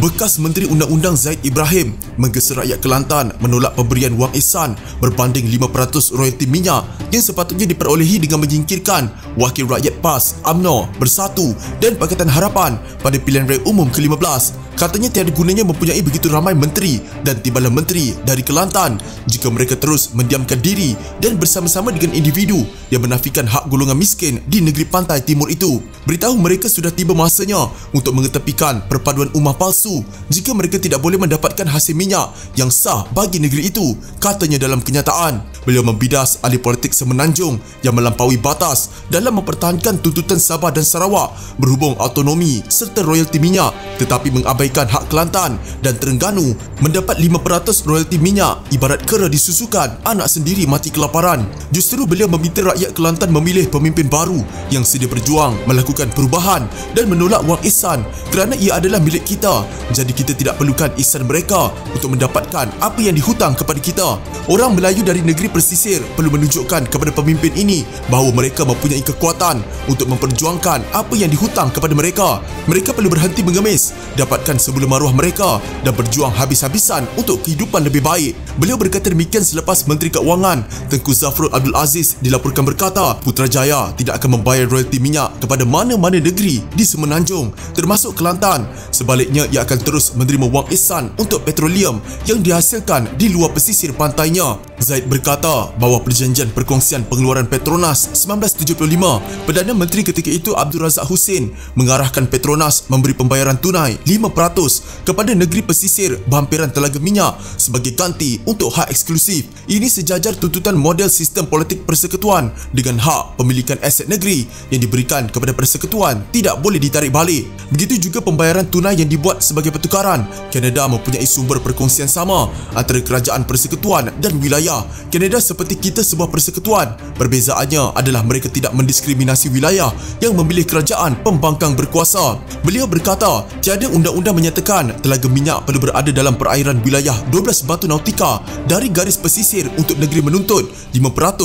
Bekas Menteri Undang-Undang Zaid Ibrahim menggesa rakyat Kelantan menolak pemberian wang ihsan berbanding 5% royalti minyak yang sepatutnya diperolehi dengan menyingkirkan Wakil Rakyat PAS, UMNO, Bersatu dan Pakatan Harapan pada pilihan raya umum ke-15. Katanya tiada gunanya mempunyai begitu ramai menteri dan timbalan menteri dari Kelantan jika mereka terus mendiamkan diri dan bersama-sama dengan individu yang menafikan hak golongan miskin di negeri pantai timur itu. Beritahu mereka sudah tiba masanya untuk mengetepikan perpaduan umah palsu jika mereka tidak boleh mendapatkan hasil minyak yang sah bagi negeri itu, katanya dalam kenyataan. Beliau membidas ahli politik semenanjung yang melampaui batas dalam mempertahankan tuntutan Sabah dan Sarawak berhubung autonomi serta royalti minyak, tetapi mengabaikan hak Kelantan dan Terengganu mendapat 5% royalti minyak ibarat kera disusukan anak sendiri mati kelaparan. Justru beliau meminta rakyat Kelantan memilih pemimpin baru yang sedia berjuang melakukan perubahan dan menolak wang ihsan kerana ia adalah milik kita. Jadi kita tidak perlukan ihsan mereka untuk mendapatkan apa yang dihutang kepada kita. Orang Melayu dari negeri pesisir perlu menunjukkan kepada pemimpin ini bahawa mereka mempunyai kekuatan untuk memperjuangkan apa yang dihutang kepada mereka. Mereka perlu berhenti mengemis, dapatkan sebelum maruah mereka dan berjuang habis-habisan untuk kehidupan lebih baik. Beliau berkata demikian selepas Menteri Keuangan Tengku Zafrul Abdul Aziz dilaporkan berkata Putrajaya tidak akan membayar royalti minyak kepada mana-mana negeri di Semenanjung termasuk Kelantan. Sebaliknya ia akan terus menerima wang ihsan untuk petroleum yang dihasilkan di luar pesisir pantainya. Zaid berkata bahawa perjanjian perkongsian pengeluaran Petronas 1975, Perdana Menteri ketika itu Abdul Razak Husin mengarahkan Petronas memberi pembayaran tunai 5% kepada negeri pesisir berhampiran telaga minyak sebagai ganti untuk hak eksklusif. Ini sejajar tuntutan model sistem politik persekutuan dengan hak pemilikan aset negeri yang diberikan kepada persekutuan tidak boleh ditarik balik. Begitu juga pembayaran tunai yang dibuat sebagai pertukaran. Kanada mempunyai sumber perkongsian sama antara kerajaan persekutuan dan wilayah. Kanada seperti kita sebuah persekutuan. Perbezaannya adalah mereka tidak mendiskriminasi wilayah yang memilih kerajaan pembangkang berkuasa. Beliau berkata, tiada undang-undang menyatakan telaga minyak perlu berada dalam perairan wilayah 12 batu nautika dari garis pesisir untuk negeri menuntut 5%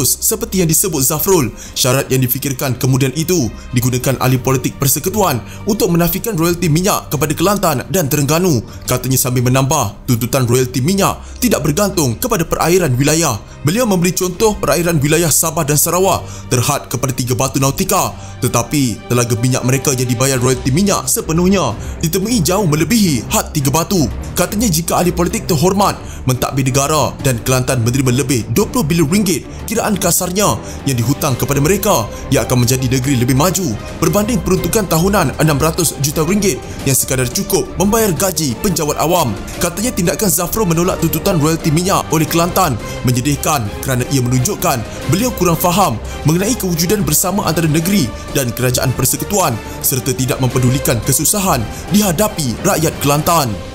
seperti yang disebut Zafrul. Syarat yang difikirkan kemudian itu digunakan ahli politik persekutuan untuk menafikan royalti minyak kepada Kelantan dan Terengganu. Katanya sambil menambah, tuntutan royalti minyak tidak bergantung kepada perairan wilayah. Beliau memberi contoh perairan wilayah Sabah dan Sarawak terhad kepada 3 batu nautika, tetapi telaga minyak mereka yang dibayar royalti minyak sepenuhnya ditemui jauh melebihi had 3 batu. Katanya jika ahli politik terhormat mentadbir negara dan Kelantan menerima lebih 20 bilion ringgit kiraan kasarnya yang dihutang kepada mereka, ia akan menjadi negeri lebih maju berbanding peruntukan tahunan 600 juta ringgit yang sekadar cukup membayar gaji penjawat awam. Katanya tindakan Zafrul menolak tuntutan royalti minyak oleh Kelantan menyedihkan kerana ia menunjukkan beliau kurang faham mengenai kewujudan bersama antara negeri dan kerajaan persekutuan serta tidak mempedulikan kesusahan dihadapi rakyat Kelantan.